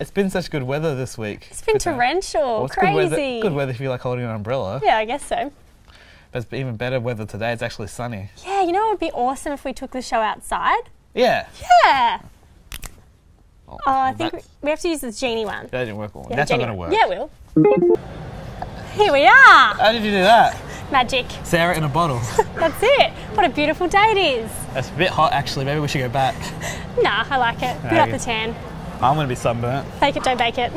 It's been such good weather this week. It's been torrential, well, it's crazy. Good weather if you like holding an umbrella. Yeah, I guess so. But it's even better weather today. It's actually sunny. Yeah, you know what would be awesome if we took the show outside? Yeah. Yeah. Oh, I think we have to use this genie one. That didn't work well. Yeah, That's not going to work. Yeah, it will. Here we are. How did you do that? Magic. Sarah in a bottle. That's it. What a beautiful day it is. That's a bit hot, actually. Maybe we should go back. Nah, I like it. Put up the tan. I'm going to be sunburnt. Fake it, don't bake it.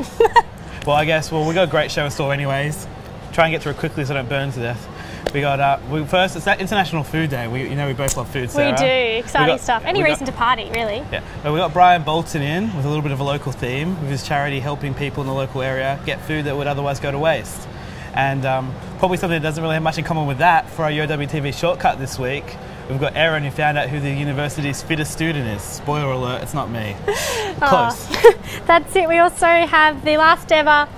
Well, I guess, we got a great show in store anyways. Try and get through it quickly so I don't burn to death. We got, first, it's that International Food Day. We both love food, Sarah. We do. Exciting stuff. Any reason to party, really. Yeah. But we got Brian Bolton in with a little bit of a local theme with his charity helping people in the local area get food that would otherwise go to waste. And probably something that doesn't really have much in common with that for our UOWTV shortcut this week. We've got Erin, who found out who the university's fittest student is. Spoiler alert, it's not me. Close. That's it. We also have the last ever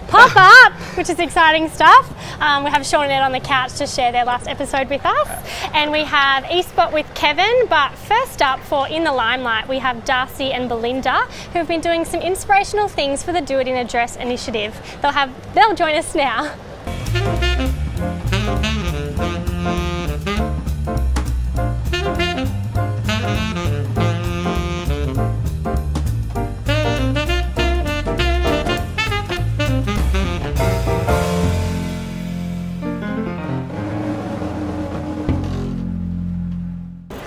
pop-up, which is exciting stuff. We have Sean and Ed on the couch to share their last episode with us. And we have eSpot with Kevin. But first up for In the Limelight, we have Darcy and Belinda, who have been doing some inspirational things for the Do It in a Dress initiative. They'll join us now.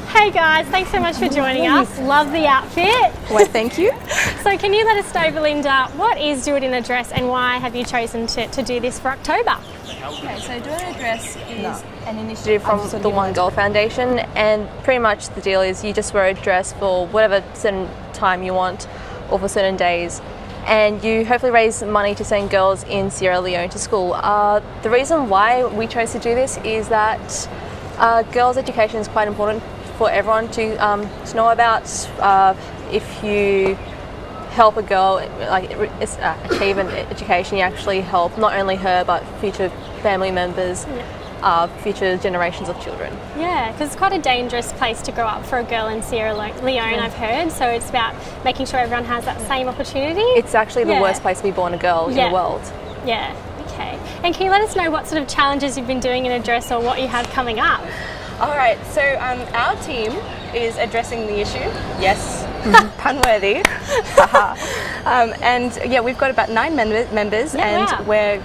Hey guys, thanks so much for joining us. Love the outfit. Well, thank you. So can you let us know, Belinda, what is Do It in a Dress and why have you chosen to do this for October? Okay, so Do It in a Dress is an initiative from the One Girl Foundation, and pretty much the deal is you just wear a dress for whatever certain time you want or for certain days, and you hopefully raise money to send girls in Sierra Leone to school. The reason why we chose to do this is that girls' education is quite important for everyone to know about. If you help a girl achieve an education, you actually help not only her but future family members, future generations of children. Yeah, because it's quite a dangerous place to grow up for a girl in Sierra Leone, I've heard. So it's about making sure everyone has that same opportunity. It's actually the worst place to be born a girl in the world. Yeah, okay. And can you let us know what sort of challenges you've been doing in a dress or what you have coming up? Alright, so our team is addressing the issue. Yes, pun worthy. And yeah, we've got about 9 members, and we're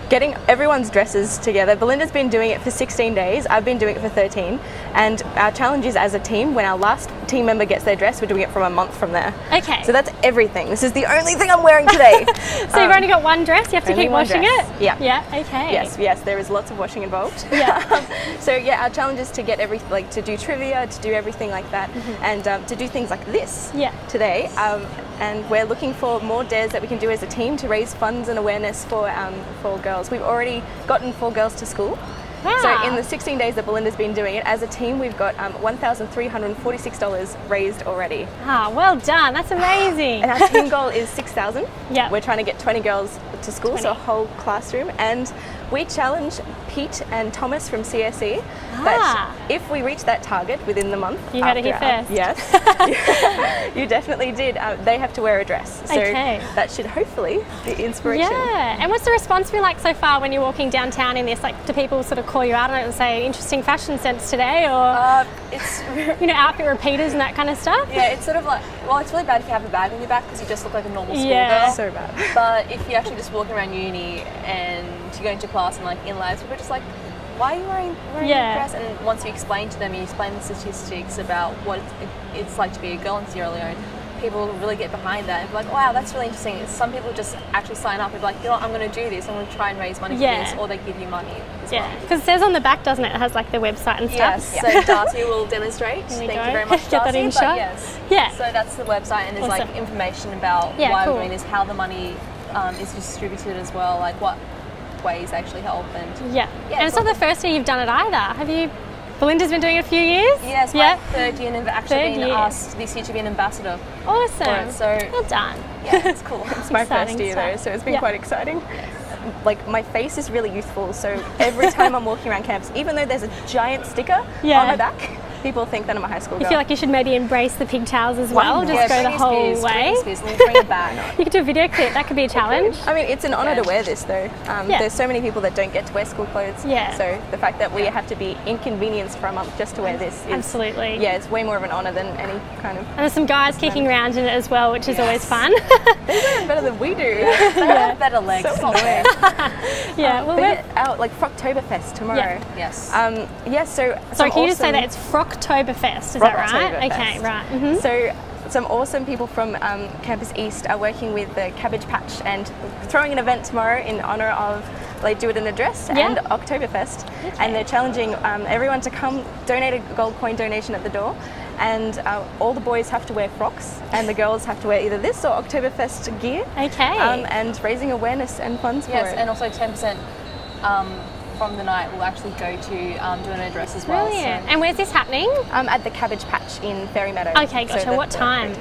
getting everyone's dresses together. Belinda's been doing it for 16 days, I've been doing it for 13, and our challenge is, as a team, when our last team member gets their dress, we're doing it from a month from there. Okay. So that's everything. This is the only thing I'm wearing today. So you've only got one dress, you have to keep washing it? Yeah. Yeah, okay. Yes, there is lots of washing involved. Yeah. So yeah, our challenge is to get everything, like to do trivia, to do everything like that, and to do things like this today. And we're looking for more dares that we can do as a team to raise funds and awareness for girls. We've already gotten 4 girls to school. Wow. So in the 16 days that Belinda's been doing it, as a team we've got $1,346 raised already. Ah, well done, that's amazing. And our team goal is 6,000. Yeah. We're trying to get 20 girls to school, so a whole classroom. And we challenge Pete and Thomas from CSE that if we reach that target within the month. You heard it here first. Yes. You definitely did. They have to wear a dress. So that should hopefully be inspiration. Yeah. And what's the response been like so far when you're walking downtown in this? Like, do people sort of call you out on it and say, interesting fashion sense today? Or, it's outfit repeaters and that kind of stuff? Yeah, it's sort of like, well, it's really bad if you have a bag on your back because you just look like a normal schoolgirl. So bad. But if you're actually just walking around uni and you're going to class and like in labs, people are just like, why are you wearing a dress? And once you explain to them, you explain the statistics about what it's like to be a girl in Sierra Leone, people really get behind that and be like, wow, that's really interesting. Some people just actually sign up and be like, you know what, I'm going to do this, I'm going to try and raise money for this, or they give you money as well. Because it says on the back, doesn't it? It has like the website and stuff. Yes, so Darcy will demonstrate. Thank you very much, Darcy. Get that in shot. Yes. Yeah. So that's the website, and there's like information about why we're doing this, how the money is distributed as well, like what ways actually help. And and it's not the first year you've done it either. Have you? Belinda's been doing it a few years? Yes, my third year, and I've actually been asked this year to be an ambassador. Awesome. For it, so well done. Yeah, it's cool. It's my first year though, so it's been quite exciting. Like, my face is really youthful, so every time I'm walking around campus, even though there's a giant sticker on my back, people think that I'm a high school girl. You feel like you should maybe embrace the pigtails as well, just go the whole way? Bring it back. You could do a video clip, that could be a challenge. I mean, it's an honour to wear this though. There's so many people that don't get to wear school clothes. So the fact that we have to be inconvenienced for a month just to wear this is... Absolutely. Yeah, it's way more of an honour than any kind of... And there's some guys kicking around in it as well, which is always fun. They're doing better than we do. They have better legs. So well, we're out like Frocktoberfest tomorrow. Yes. So can you just say that it's Frocktoberfest, is that right? Okay, right. So some awesome people from Campus East are working with the Cabbage Patch and throwing an event tomorrow in honour of They Do It in a Dress and Oktoberfest. And they're challenging everyone to come donate a gold coin donation at the door. And all the boys have to wear frocks and the girls have to wear either this or Oktoberfest gear. And raising awareness and funds for it. Yes, and also 10% from the night will actually go to do an address as well. Brilliant. So. And where's this happening? At the Cabbage Patch in Fairy Meadows. Okay, gotcha. So what time?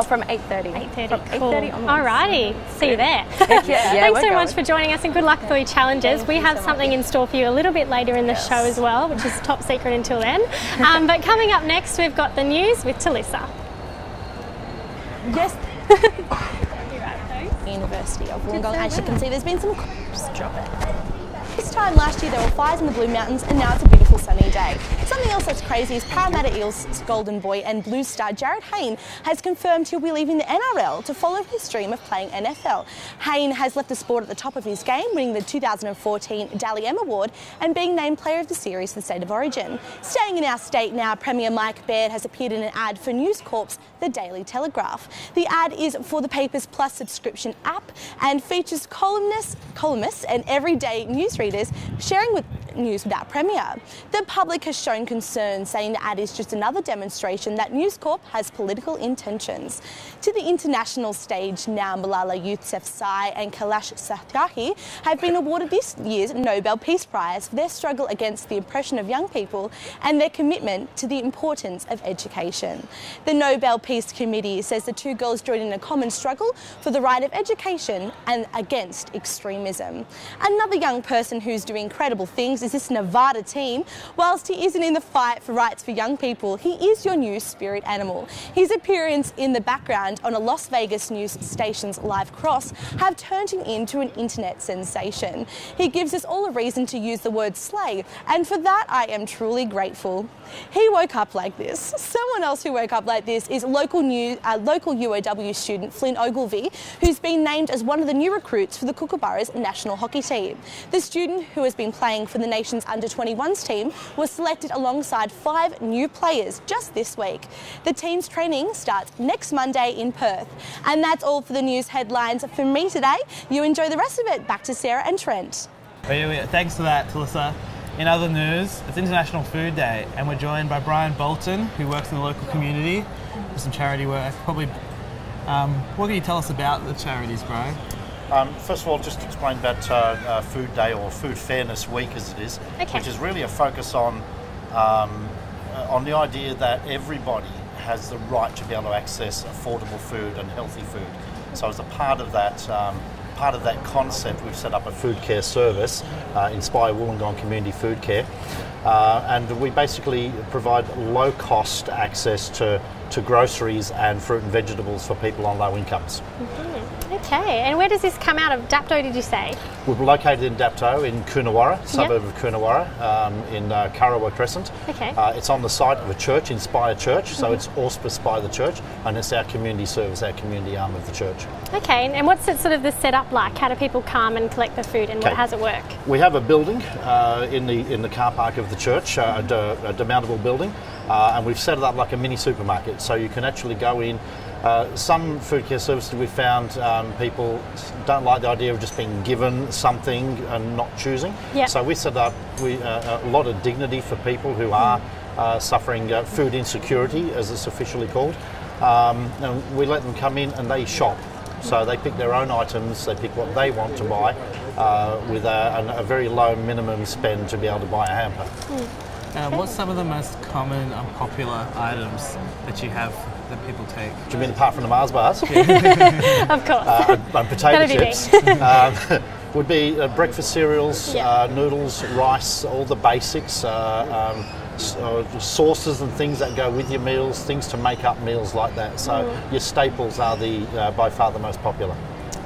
From 8:30. 8:30. Cool. 8:30 onwards. Alrighty. See you there. Thanks so much for joining us and good luck with all your challenges. We have something in store for you a little bit later in the show as well, which is top secret until then. But coming up next, we've got the news with Talissa. Yes. University of Wollongong. As you can see, there's been some... Just drop it. This time last year there were fires in the Blue Mountains and now it's a beautiful sunny day. Something else that's crazy is Parramatta Eels golden boy and Blues star Jarryd Hayne has confirmed he'll be leaving the NRL to follow his dream of playing NFL. Hayne has left the sport at the top of his game, winning the 2014 Dally M Award and being named Player of the Series for the State of Origin. Staying in our state now, Premier Mike Baird has appeared in an ad for News Corp's The Daily Telegraph. The ad is for the paper's Plus subscription app and features columnists and everyday newsreaders sharing with news without Premier. The public has shown concern, saying the ad is just another demonstration that News Corp has political intentions. To the international stage now, Malala Yousafzai and Kailash Satyarthi have been awarded this year's Nobel Peace Prize for their struggle against the oppression of young people and their commitment to the importance of education. The Nobel Peace Committee says the two girls joined in a common struggle for the right of education and against extremism. Another young person who's doing incredible things is this Nevada teen. Whilst he isn't in the fight for rights for young people, he is your new spirit animal. His appearance in the background on a Las Vegas news station's live cross have turned him into an internet sensation. He gives us all a reason to use the word slay, and for that I am truly grateful. He woke up like this. Someone else who woke up like this is local UOW student Flynn Ogilvie, who's been named as one of the new recruits for the Kookaburras national hockey team. The student, who has been playing for the nation's under-21s team, was selected alongside 5 new players just this week. The team's training starts next Monday in Perth. And that's all for the news headlines from me today. You enjoy the rest of it. Back to Sarah and Trent. Thanks for that, Talissa. In other news, it's International Food Day and we're joined by Brian Bolton, who works in the local community for some charity work. What can you tell us about the charities, Brian? First of all, just explain about Food Day or Food Fairness Week as it is, which is really a focus on the idea that everybody has the right to be able to access affordable food and healthy food. So as a part of that concept, we've set up a food care service, Inspire Wollongong Community Food Care, and we basically provide low-cost access to groceries and fruit and vegetables for people on low incomes. Okay, and where does this come out of? Dapto, did you say? We're located in Dapto, in Coonawarra, suburb of Coonawarra, in Currawa Crescent. Okay. It's on the site of a church, Inspire Church, so it's auspiced by the church, and it's our community service, our community arm of the church. Okay, and what's it sort of the setup like? How do people come and collect the food, and how does it work? We have a building in the car park of the church, a demountable building, and we've set it up like a mini supermarket, so you can actually go in. Some food care services we've found people don't like the idea of just being given something and not choosing. So we set up a lot of dignity for people who are suffering food insecurity, as it's officially called. And we let them come in and they shop. So they pick their own items, they pick what they want to buy with a very low minimum spend to be able to buy a hamper. What's some of the most common and popular items that you have that people take? Do you mean apart from the Mars bars? Of course. And potato chips. Would be breakfast cereals, noodles, rice, all the basics. sauces and things that go with your meals, things to make up meals like that. So your staples are by far the most popular.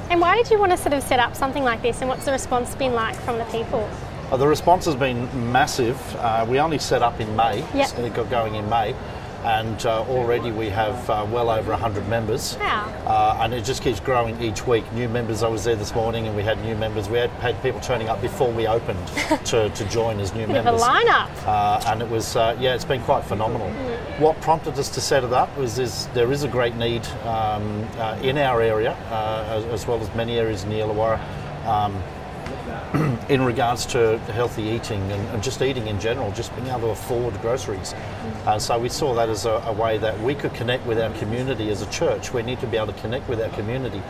And why did you want to sort of set up something like this, and what's the response been like from the people? The response has been massive. We only set up in May, so it got going in May, and already we have well over 100 members. Wow. And it just keeps growing each week. New members, I was there this morning and we had new members. We had people turning up before we opened to join as new members. Bit of a lineup. And it was, it's been quite phenomenal. What prompted us to set it up was there is a great need in our area, as well as many areas in the Illawarra, in regards to healthy eating and just eating in general, just being able to afford groceries. So we saw that as a way that we could connect with our community as a church. We need to be able to connect with our community.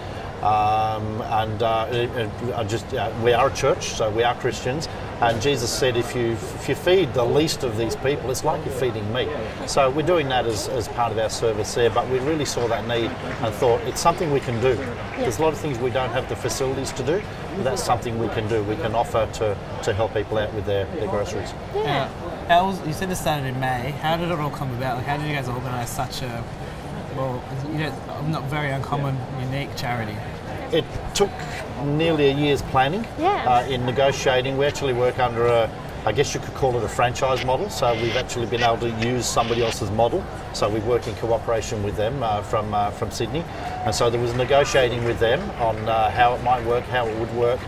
We are a church, so we are Christians, and Jesus said if you feed the least of these people, it's like you're feeding me. So we're doing that as part of our service there, but we really saw that need and thought it's something we can do. There's a lot of things we don't have the facilities to do, but that's something we can do. We can offer to help people out with their groceries. Yeah. You said this started in May. How did it all come about? Like, how did you guys organise such a, not very uncommon, unique charity? It took nearly a year's planning in negotiating. We actually work under I guess you could call it a franchise model. So we've actually been able to use somebody else's model. So we work in cooperation with them from Sydney. And so there was negotiating with them on how it might work, how it would work.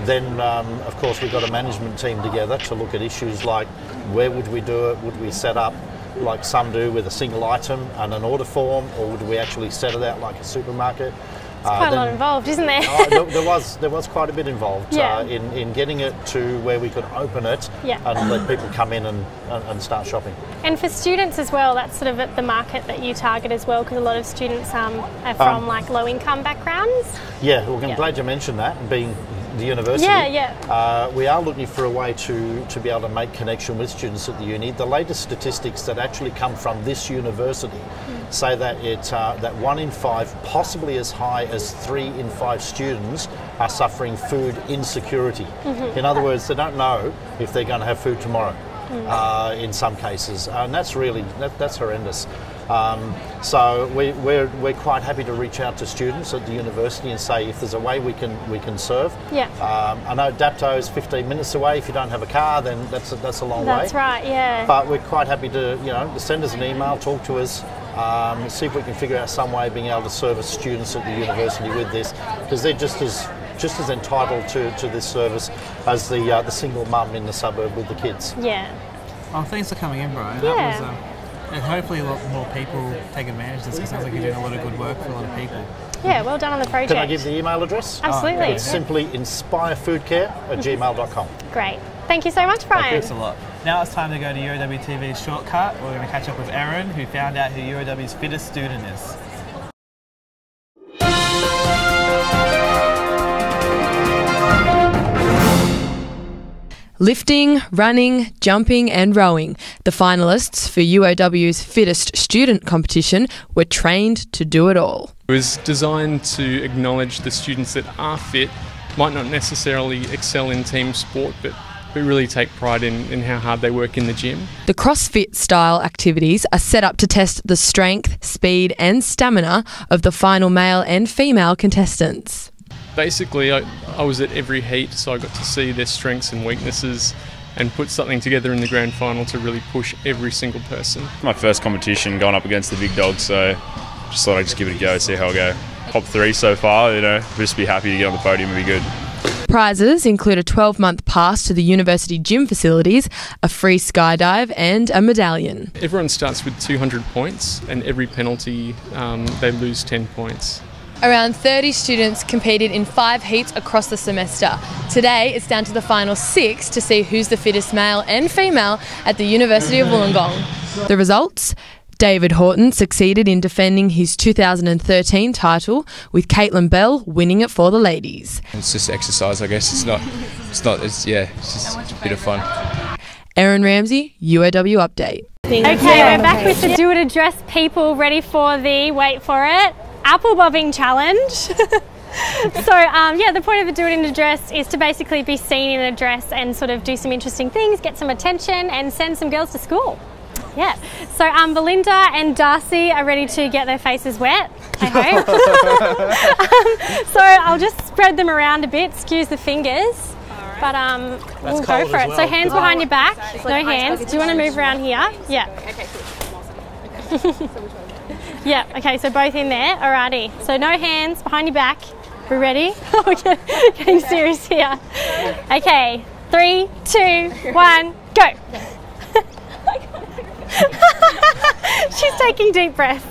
Then, of course, we got a management team together to look at issues like where would we do it? Would we set up like some do with a single item and an order form, or would we actually set it out like a supermarket? Quite a lot involved, isn't there? There was quite a bit involved in getting it to where we could open it and let people come in and start shopping. And for students as well, that's sort of the market that you target as well, because a lot of students are from like low income backgrounds. Yeah, well, I'm glad you mentioned that, being the university. We are looking for a way to be able to make connection with students at the uni. The latest statistics that actually come from this university say that that 1 in 5, possibly as high as 3 in 5 students are suffering food insecurity. In other words, they don't know if they're going to have food tomorrow in some cases, and that's horrendous. So we're quite happy to reach out to students at the university and say if there's a way we can serve. I know Dapto is 15 minutes away. If you don't have a car, then that's a long way. That's right, yeah. But we're quite happy to send us an email, talk to us, see if we can figure out some way of being able to service students at the university with this, because they're just as entitled to this service as the single mum in the suburb with the kids. Yeah. Oh, thanks for coming in, Brian. Yeah. That was, and hopefully a lot more people take advantage of this, because it sounds like you're doing a lot of good work for a lot of people. Yeah, well done on the project. Can I give the email address? Absolutely. It's simply inspirefoodcare@gmail.com. Great. Thank you so much, Brian. Thanks a lot. Now it's time to go to UOW TV's Shortcut. We're going to catch up with Erin, who found out who UOW's fittest student is. Lifting, running, jumping and rowing. The finalists for UOW's Fittest Student competition were trained to do it all. It was designed to acknowledge the students that are fit, might not necessarily excel in team sport, but really take pride in how hard they work in the gym. The CrossFit style activities are set up to test the strength, speed and stamina of the final male and female contestants. Basically, I was at every heat, so I got to see their strengths and weaknesses and put something together in the grand final to really push every single person. My first competition going up against the big dogs, so just thought I'd just give it a go, see how I go. Top 3 so far, just be happy to get on the podium and be good. Prizes include a 12-month pass to the university gym facilities, a free skydive and a medallion. Everyone starts with 200 points and every penalty they lose 10 points. Around 30 students competed in 5 heats across the semester. Today it's down to the final 6 to see who's the fittest male and female at the University of Wollongong. The results? David Horton succeeded in defending his 2013 title, with Caitlin Bell winning it for the ladies. It's just exercise, I guess. It's just a bit of fun. Erin Ramsey, UOW Update. Okay, we're back with the Do It Address people ready for the, wait for it, apple bobbing challenge. So yeah, the point of the Do It in a Dress is to basically be seen in a dress and sort of do some interesting things, get some attention and send some girls to school. Yeah, so Belinda and Darcy are ready to get their faces wet, I hope. So I'll just spread them around a bit, excuse the fingers, but we'll go for it. So hands behind your back, no hands. Do you want to move around here? Yeah. Yeah, okay, so both in there, alrighty. So no hands, behind your back. We ready? We're getting serious here. Okay, 3, 2, 1, go. She's taking deep breaths.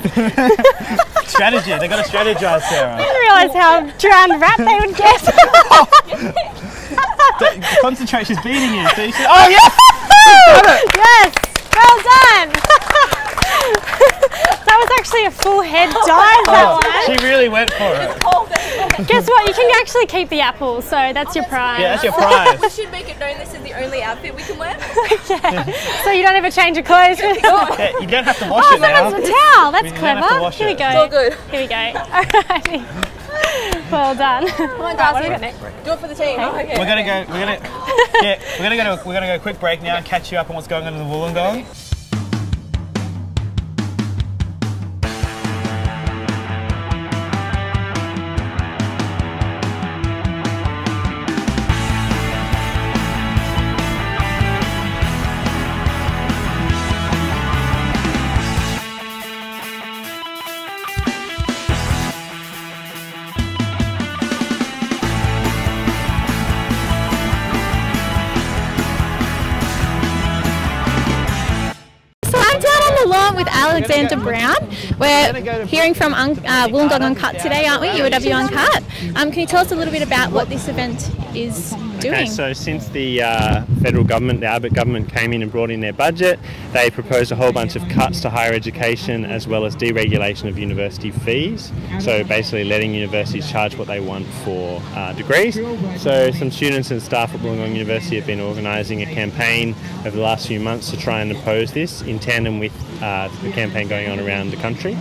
Strategy, they've got to strategize, Sarah. I didn't realise how drowned rat they would get. Concentrate, she's beating you. So you should, oh, yes! Yes, well done. That was actually a full head dive, that one. She really went for it. Guess what? You can actually keep the apple, so that's your prize. Yeah, that's your prize. We should make it known this is the only outfit we can wear. Yeah. So you don't ever change your clothes. Yeah, you don't have to wash it now. Oh, that's a towel. That's clever. Here we go. It's all good. Here we go. Alrighty. Well done. Come on, Darcy. Do it for the team. Okay. We're gonna go a quick break now and catch you up on what's going on in the Wollongong. With Alexander Brown. We're hearing from Wollongong Uncut today, aren't we? UOW Uncut. Can you tell us a little bit about what this event is doing? Okay, so since the federal government, the Abbott government came in and brought in their budget, they proposed a whole bunch of cuts to higher education as well as deregulation of university fees. So basically letting universities charge what they want for degrees. So some students and staff at Wollongong University have been organising a campaign over the last few months to try and oppose this in tandem with the campaign going on around the country.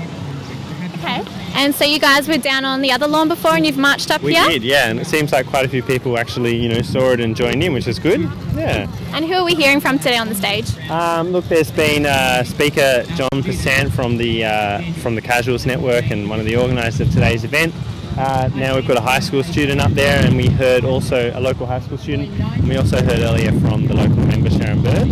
Okay, and so you guys were down on the other lawn before and you've marched up here? We did, yeah, and it seems like quite a few people actually, saw it and joined in, which is good. Yeah. And who are we hearing from today on the stage? Look, there's been speaker John Passant from the Casuals Network and one of the organisers of today's event. Now we've got a high school student up there, and we heard also a local high school student, and we also heard earlier from the local member Sharon Bird.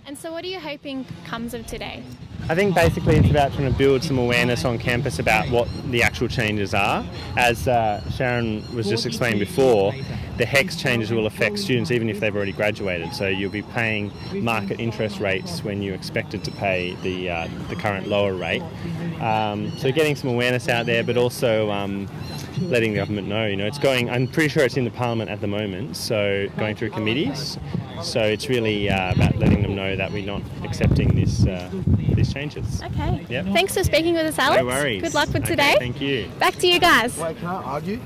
And so what are you hoping comes of today? I think basically it's about trying to build some awareness on campus about what the actual changes are. As Sharon was just explaining before, the HECS changes will affect students even if they've already graduated. So you'll be paying market interest rates when you're expected to pay the current lower rate. So getting some awareness out there, but also letting the government know. It's going. I'm pretty sure it's in the Parliament at the moment, so going through committees. So it's really about letting them know that we're not accepting these changes. Okay. Yep. Thanks for speaking with us, Alex. No worries. Good luck with today. Thank you. Back to you guys. Wait, can I argue?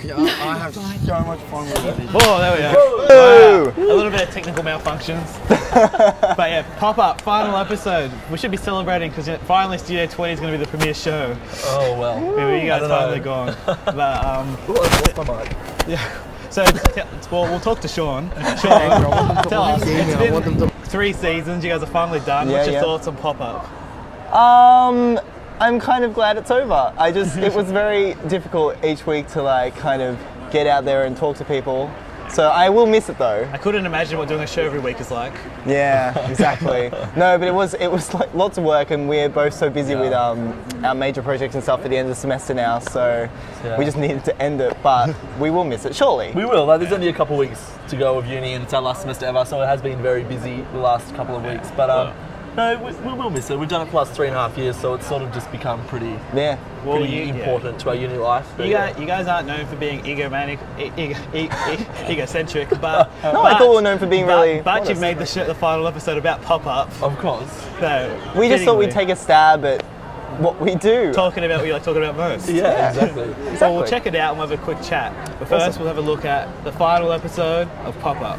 I have so much fun with it. Oh, there we go. Wow. A little bit of technical malfunctions. But yeah, Pop-Up, final episode. We should be celebrating because finally Studio 20 is going to be the premiere show. Oh, well. Maybe you guys finally gone. But, yeah. So, we'll talk to Sean. Sean, tell us. It's been 3 seasons. You guys are finally done. What's your thoughts on Pop-Up? I'm kind of glad it's over. It was very difficult each week to kind of get out there and talk to people. So I will miss it though. I couldn't imagine what doing a show every week is like. Yeah, exactly. No, but it was like lots of work, and we're both so busy with our major projects and stuff at the end of the semester now. So we just needed to end it, but we will miss it surely. We will. There's only a couple of weeks to go of uni, and it's our last semester ever, so it has been very busy the last couple of weeks. But no, we will miss it. We've done it for the last 3.5 years, so it's sort of just become pretty important to our uni life. You guys aren't known for being egocentric, but I thought we were known for being really. But honest. you've made the final episode about Pop-Up. Of course. So we just thought we'd take a stab at what we do. Talking about what you like talking about most. Yeah, exactly. So we'll check it out and we'll have a quick chat. But first, we'll have a look at the final episode of Pop-Up.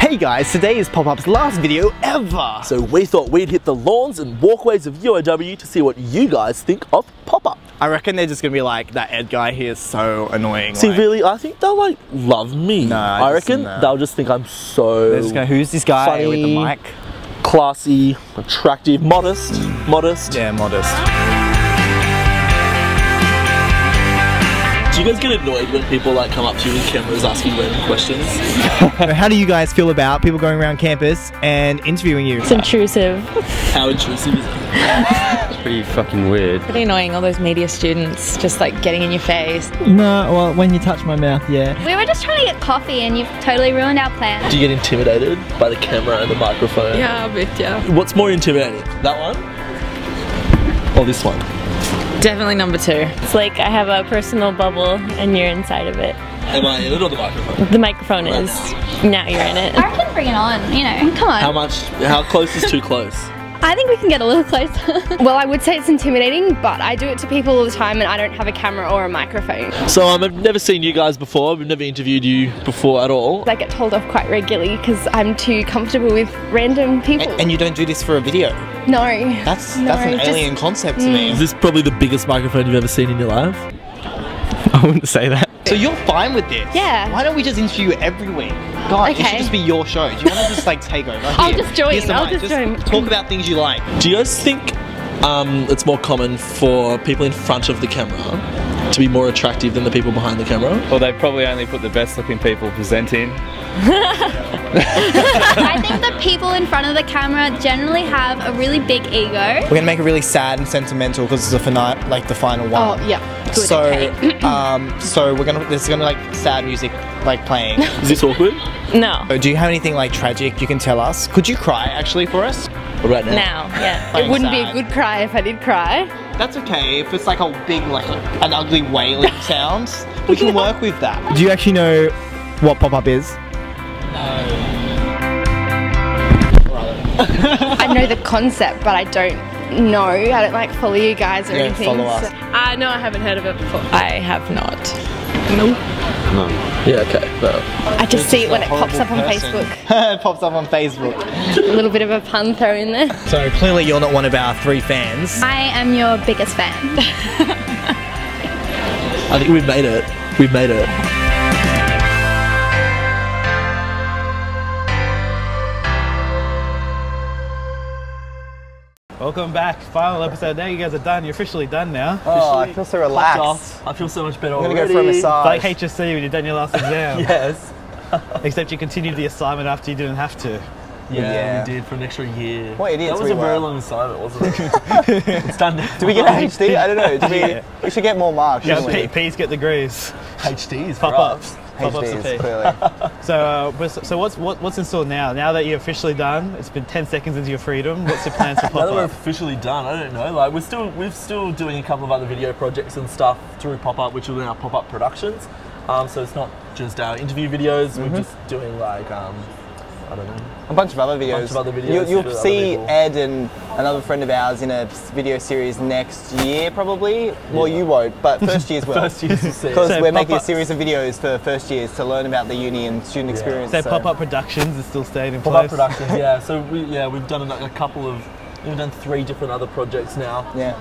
Hey guys, today is Pop-Up's last video ever! So we thought we'd hit the lawns and walkways of UOW to see what you guys think of Pop-Up. I reckon they're just gonna be like, that Ed guy here is so annoying. See, like, really, I think they'll like love me. No, I reckon they'll just think I'm so they're just going, who's this guy funny, with the mic? Classy, attractive, modest. Yeah, modest. Do you guys get annoyed when people like come up to you with cameras asking random questions? How do you guys feel about people going around campus and interviewing you? It's intrusive. How intrusive is it? It's pretty fucking weird. Pretty annoying, all those media students just like getting in your face. No, well, when you touch my mouth, yeah. We were just trying to get coffee and you've totally ruined our plan. Do you get intimidated by the camera and the microphone? Yeah, a bit, yeah. What's more intimidating, that one or this one? Definitely number 2. It's like I have a personal bubble and you're inside of it. Am I in it or the microphone? The microphone is. Now you're in it. I reckon bring it on, you know, come on. How close is too close? I think we can get a little closer. Well, I would say it's intimidating, but I do it to people all the time and I don't have a camera or a microphone. So I've never seen you guys before, we've never interviewed you before at all. I get told off quite regularly because I'm too comfortable with random people. And you don't do this for a video? No. That's an alien concept to me. Is this probably the biggest microphone you've ever seen in your life? I wouldn't say that. So you're fine with this? Yeah. Why don't we just interview you every week? God, it should just be your show. Do you want to just like take over? I'll just join. I'll just join. Talk about things you like. Do you guys think it's more common for people in front of the camera to be more attractive than the people behind the camera? Well, they probably only put the best looking people presenting. I think the people in front of the camera generally have a really big ego. We're gonna make it really sad and sentimental because it's the final one. Oh yeah. Good, so, okay. so there's gonna like sad music like playing. Is this awkward? No. Do you have anything like tragic you can tell us? Could you cry actually for us? Right now. Now, yeah. It wouldn't be a good cry if I did cry. That's okay. If it's like a big, like an ugly wailing sound, we can work with that. Do you actually know what Pop-Up is? I know the concept, but I don't know. I don't like follow you guys or anything. Follow us. No, I haven't heard of it before. I have not. No. Yeah, okay. But I just see it when it pops up on Facebook. It pops up on Facebook. A little bit of a pun thrown in there. So clearly you're not one of our 3 fans. I am your biggest fan. I think we've made it. We've made it. Welcome back. Final episode. Now you guys are done. You're officially done now. Oh, I feel so relaxed. I feel so much better I'm already. gonna go for a massage. It's like HSC when you've done your last exam. Yes. Except you continued the assignment after you didn't have to. Yeah, we did for an extra year. What idiots That was we a very were. long assignment, wasn't it? It's done now. Do we get a HD? I don't know. We should get more marks, Yeah, shouldn't we? P's get degrees. HDs, Pop-ups. HDs, P. clearly. So what's in store now? Now that you're officially done, it's been 10 seconds into your freedom. What's your plans for Now that we're Pop-Up? officially done, I don't know. Like we're still doing a couple of other video projects and stuff through Pop-Up, which are now Pop-Up Productions. So it's not just our interview videos. We're just doing like I don't know. A bunch of other videos. You'll see Ed and another friend of ours in a video series next year, probably. Well, you won't, but first years will. First years will see. Because So we're making a Pop-Up- series of videos for first years to learn about the uni and student experience. So Pop-Up Productions is still staying in Pop-Up place. Productions, yeah. So we've done a couple of. We've done 3 different other projects now. Yeah.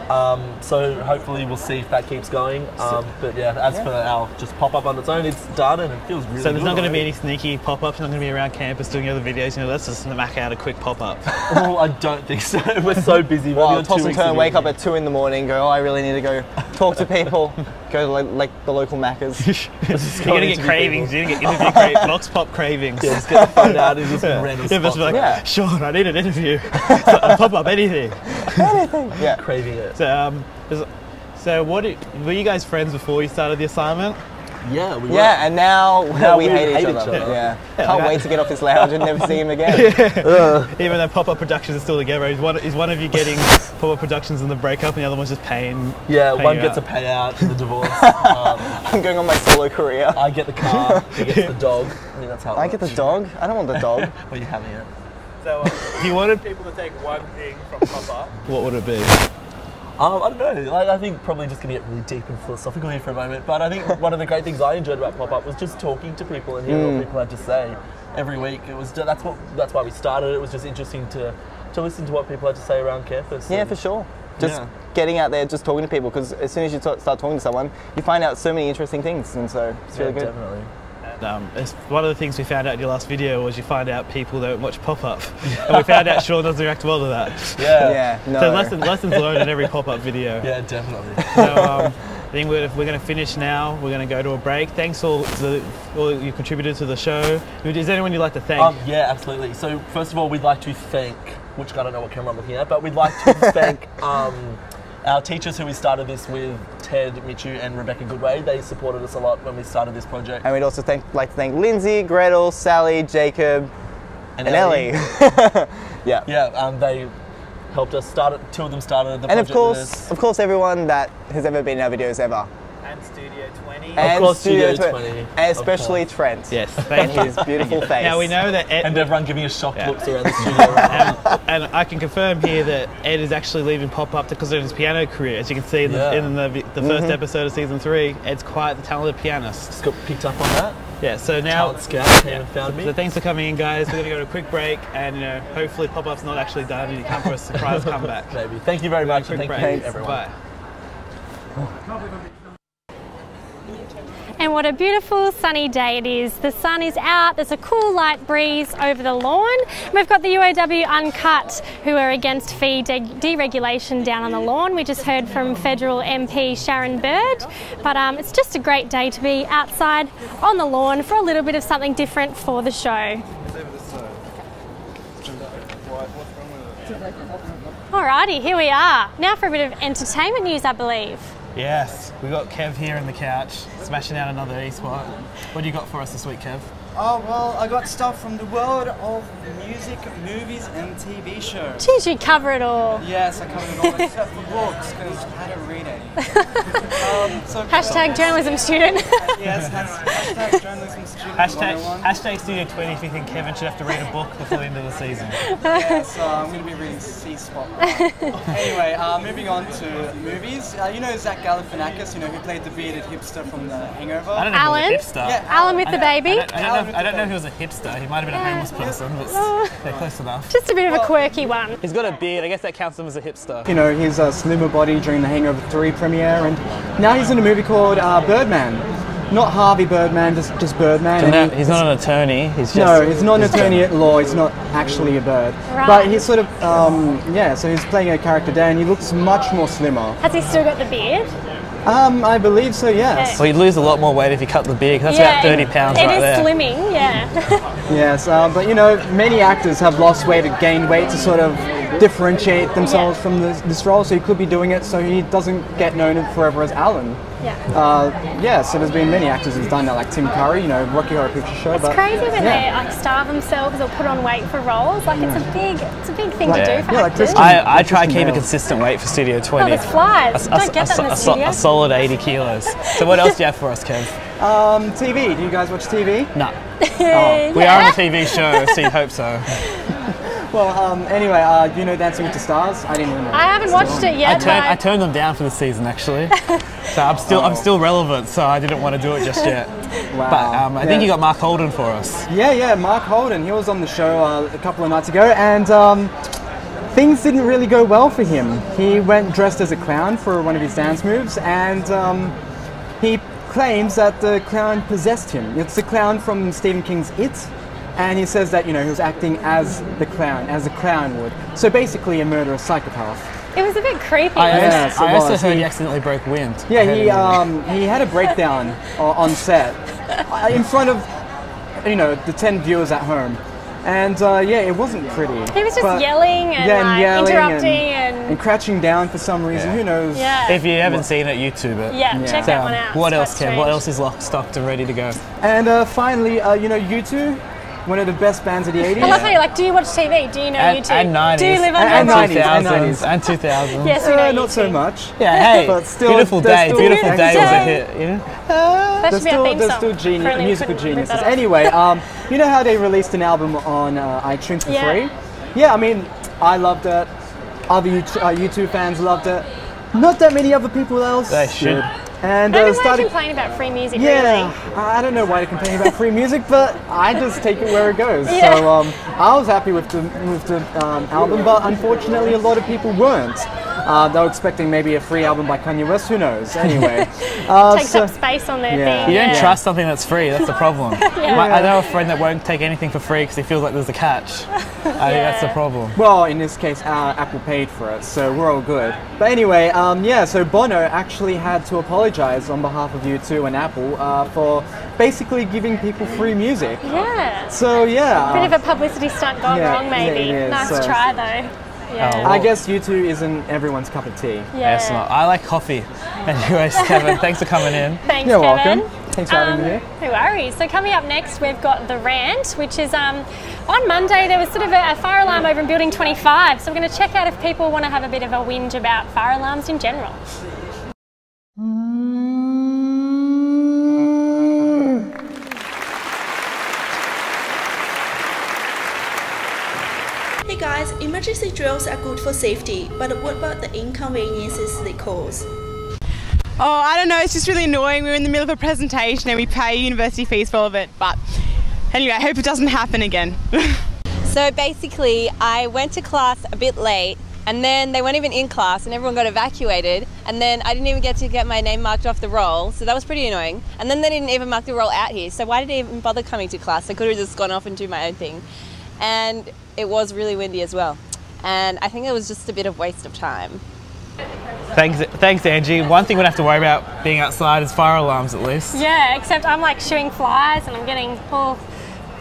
So hopefully we'll see if that keeps going. But yeah, as for our just Pop-Up on its own, it's done and it feels really good. So there's not going to be already. any sneaky pop-ups. You're not going to be around campus doing other videos. You know, let's just smack out a quick pop-up. Well, I don't think so. We're so busy. Well, toss and turn, wake up at 2 in the morning, go, oh, I really need to go talk to people, go to like the local Maccas. You're going to get cravings. You're going to get interview cravings. Vox Pop cravings. Yeah, just get the phone out and just random Yeah, just be like, Yeah. Sean, I need an interview. Pop-up, anything. Anything. Yeah. Craving it. So were you guys friends before you started the assignment? Yeah, we were. Yeah, and now we hate each other. other. Yeah. Can't wait to get off this lounge and never see him again. Even though Pop-Up Productions is still together, is one of you getting Pop-Up Productions in the breakup and the other one's just paying? Yeah, paying one you gets out? a payout for the divorce. I'm going on my solo career. I get the car, he gets the dog. I mean, that's how it I get the dog? I don't want the dog. Well, you're having it. So if you wanted people to take one thing from Pop-Up, what would it be? I don't know. Like, I think probably just going to get really deep and philosophical here for a moment. But I think one of the great things I enjoyed about Pop-Up was just talking to people and hearing what people had to say every week. It was that's why we started. It was just interesting to listen to what people had to say around campus. Yeah, for sure. Just getting out there, just talking to people. Because as soon as you start talking to someone, you find out so many interesting things, and so it's really good. Definitely. It's one of the things we found out in your last video was you find out people don't watch Pop-Up, and we found out Sean doesn't react well to that. Yeah. No. So lessons learned in every Pop-Up video. Yeah, definitely. So I think we're going to finish now. We're going to go to a break. Thanks all you contributed to the show. Is there anyone you'd like to thank? Yeah, absolutely. So first of all, we'd like to thank, which I don't know what camera I'm looking at, but we'd like to thank our teachers who we started this with, Ted, Michu and Rebecca Goodway. They supported us a lot when we started this project. And we'd also like to thank Lindsay, Gretel, Sally, Jacob, and Ellie. They helped us start it. Two of them started the and project. of course, everyone that has ever been in our videos ever. And Studio 20. And of course, Studio 20. And especially Trent. Yes, and his beautiful face. Now we know that Ed... And everyone giving us shocked looks around the studio. and I can confirm here that Ed is actually leaving Pop-Up to consider his piano career. As you can see in the first episode of Season 3, Ed's quite the talented pianist. Just got picked up on that. Yeah, so now... Talent Scout came and found me. So thanks for coming in, guys. We're going to go to a quick break, and hopefully Pop-Up's not actually done and you come for a surprise comeback. Maybe. Thank you very much, and thank you everyone. Bye. And what a beautiful sunny day it is. The sun is out, there's a cool light breeze over the lawn. We've got the UAW Uncut who are against fee deregulation down on the lawn. We just heard from Federal MP Sharon Bird, but it's just a great day to be outside on the lawn for a little bit of something different for the show. Alrighty, here we are. Now for a bit of entertainment news, I believe. Yes, we got Kev here in the couch, smashing out another e-spot. What do you got for us this week, Kev? Oh, well, I got stuff from the world of music, movies and TV shows. Did you cover it all? Yes, I covered it all, except for books, because I don't read any. Hashtag journalism student. Yes, hashtag journalism student. Hashtag Studio 20 if you think Kevin should have to read a book before the end of the season. Yes, I'm going to be reading C-Spot. Anyway, moving on to movies. You know Zach Galifianakis, who played the bearded hipster from The Hangover? I don't know Alan? if he was a hipster. Yeah, Alan with the baby? I don't know if he was a hipster. He might have been a homeless person, but they're close enough. Just a bit of a quirky one. He's got a beard. I guess that counts him as a hipster. His slimmer body during the Hangover 3 premiere, and now he's in a movie called Birdman. Not Harvey Birdman, just Birdman. So he's not an attorney. He's not an attorney at law. He's not actually a bird. Right. But he's sort of, so he's playing a character there, and he looks much more slimmer. Has he still got the beard? I believe so, yes. Well, you'd lose a lot more weight if you cut the beard, because that's about 30 pounds right there. It is slimming, yeah. Yes, but many actors have lost weight or gained weight to sort of differentiate themselves from this role, so he could be doing it so he doesn't get known forever as Alan. Yeah. So there's been many actors who've done that, like Tim Curry, Rocky Horror Picture Show. It's crazy when they starve themselves or put on weight for roles. Like it's a big thing to do for actors. I try and keep a consistent weight for Studio 20. Oh, there's flies. Don't get that in the studio. A solid 80 kilos. So what else do you have for us, Kev? TV. Do you guys watch TV? No. We are on a TV show, so you hope so. Well, anyway, do you know Dancing with the Stars? I didn't even know. I haven't watched it yet. I turned them down for the season, actually. So I'm still relevant, so I didn't want to do it just yet. Wow. But I think you got Mark Holden for us. Yeah, Mark Holden. He was on the show a couple of nights ago, and things didn't really go well for him. He went dressed as a clown for one of his dance moves, and he claims that the clown possessed him. It's the clown from Stephen King's It. And he says that, he was acting as the clown would. So basically a murderous psychopath. It was a bit creepy. I also heard he accidentally broke wind. Yeah, he had a breakdown on set in front of, the 10 viewers at home. And it wasn't pretty. He was just yelling and interrupting and crouching down for some reason. Who knows? Yeah. If you haven't seen it, YouTube it. Yeah, check that one out. What else, Ken? What else is locked, stocked and ready to go? And finally, U2. One of the best bands of the 80s. I love how you're like, do you watch TV? Do you know YouTube? And 90s. Do you live on and 90s. And 2000s. Yes, we know not so much. Yeah, hey, but still, Beautiful Day was a hit, That should be our theme song. They're still musical geniuses. Anyway, you know how they released an album on iTunes for free? Yeah, I mean, I loved it. Other U2 fans loved it. not that many other people else They should. And no one would started complain about free music, Yeah, really. I don't know why to complain about free music, but I just take it where it goes. Yeah. So I was happy with the album, but unfortunately a lot of people weren't. They were expecting maybe a free album by Kanye West, who knows? Anyway. Takes up space on their thing. You don't trust something that's free, that's the problem. I know a friend that won't take anything for free because he feels like there's a catch. I think that's the problem. Well, in this case, Apple paid for it, so we're all good. But anyway, so Bono actually had to apologize on behalf of U2 and Apple for basically giving people free music. Yeah. So yeah. Bit of a publicity stunt gone wrong, maybe. Nice try, though. Yeah. I guess U2 isn't everyone's cup of tea. Yeah. It's not. I like coffee. Anyways, Kevin, thanks for coming in. Thanks, You're Kevin. welcome. Thanks for having me here. No worries. So coming up next, we've got The Rant, which is on Monday there was sort of a fire alarm over in Building 25. So we're going to check out if people want to have a bit of a whinge about fire alarms in general. Hey guys, emergency drills are good for safety, but what about the inconveniences they cause? Oh, I don't know, it's just really annoying. We're in the middle of a presentation and we pay university fees for all of it, but anyway, I hope it doesn't happen again. So basically, I went to class a bit late and then they weren't even in class and everyone got evacuated, and then I didn't even get to get my name marked off the roll, so that was pretty annoying. And then they didn't even mark the roll out here, so why did I even bother coming to class? I could have just gone off and do my own thing. And it was really windy as well. And I think it was just a bit of waste of time. Thanks, Angie. One thing we don't have to worry about being outside is fire alarms, at least. Yeah, except I'm like shooing flies and I'm getting all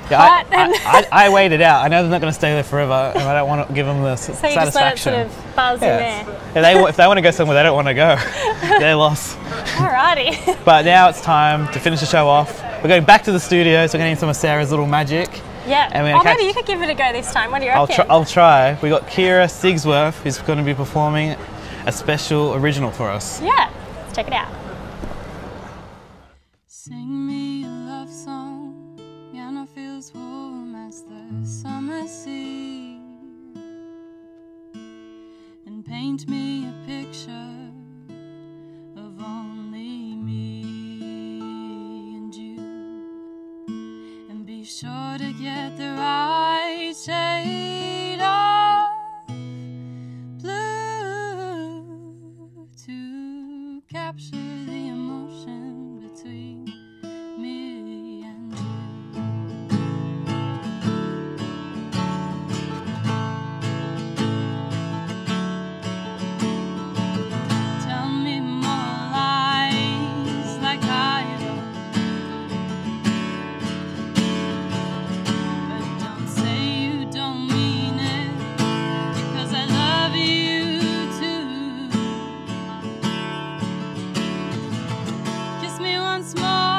hot. I waited out. I know they're not going to stay there forever, and I don't want to give them the So you satisfaction. just let it sort of buzz in there. If they want to go somewhere they don't want to go, they're lost. Alrighty. But now it's time to finish the show off. We're going back to the studio, so we're going to need some of Sarah's little magic. Yeah. And Or maybe you could give it a go this time. What do you reckon? I'll try. We got Kira Sigsworth, who's going to be performing a special original for us. Yeah. Let's check it out. Sing me a love song, and I feel as warm as the summer sea, and paint me a picture of only me and you, and be sure to get the right shade of blue to capture the emotion between me and you. Tell me more lies like I but don't say you don't mean it, because I love you too. Kiss me once more.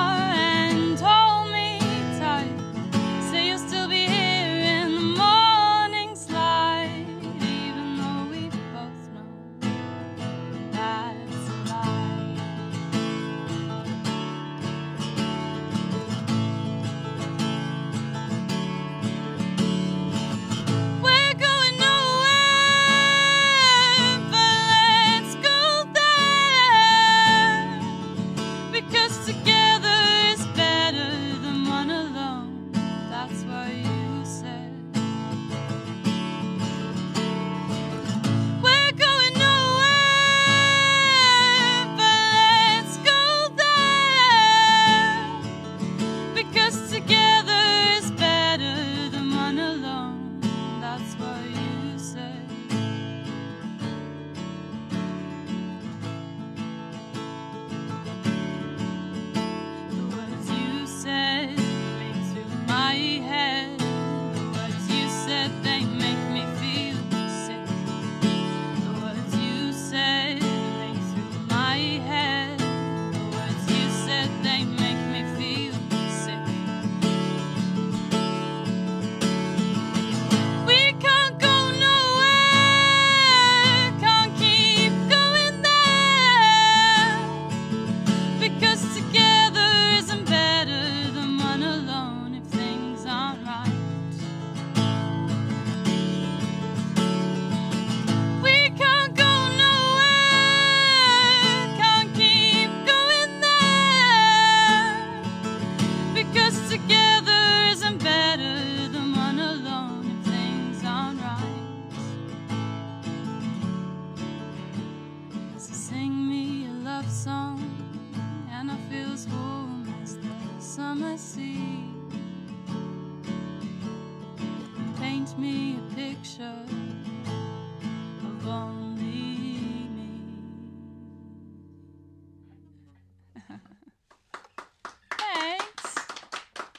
Thanks.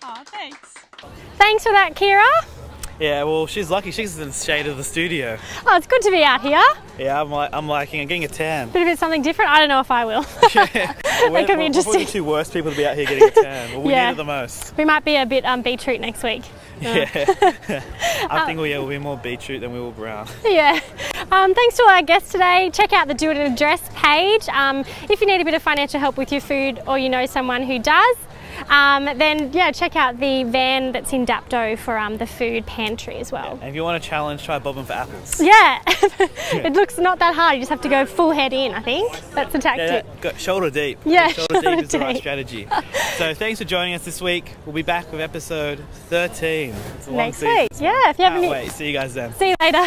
Oh, thanks. Thanks for that, Kira. Yeah, well, she's lucky. She's in the shade of the studio. Oh, it's good to be out here. Yeah, I'm getting a tan. Bit of it something different. I don't know if I will. That could be interesting. We're the two worst people to be out here getting a tan. Well, we need it the most. We might be a bit beetroot next week. Yeah. I think we'll be more beetroot than we will brown. Yeah. Thanks to all our guests today. Check out the Do It Address page. If you need a bit of financial help with your food or you know someone who does, then yeah, check out the van that's in Dapto for the food pantry as well. Yeah. And if you want a challenge, try bobbing for apples. Yeah. It looks not that hard. You just have to go full head in, I think. That's the tactic. Yeah, shoulder deep. Yeah, shoulder deep is the right strategy. So thanks for joining us this week. We'll be back with episode 13. It's a long season. Next week. Yeah. If you have any... Wait. See you guys then. See you later.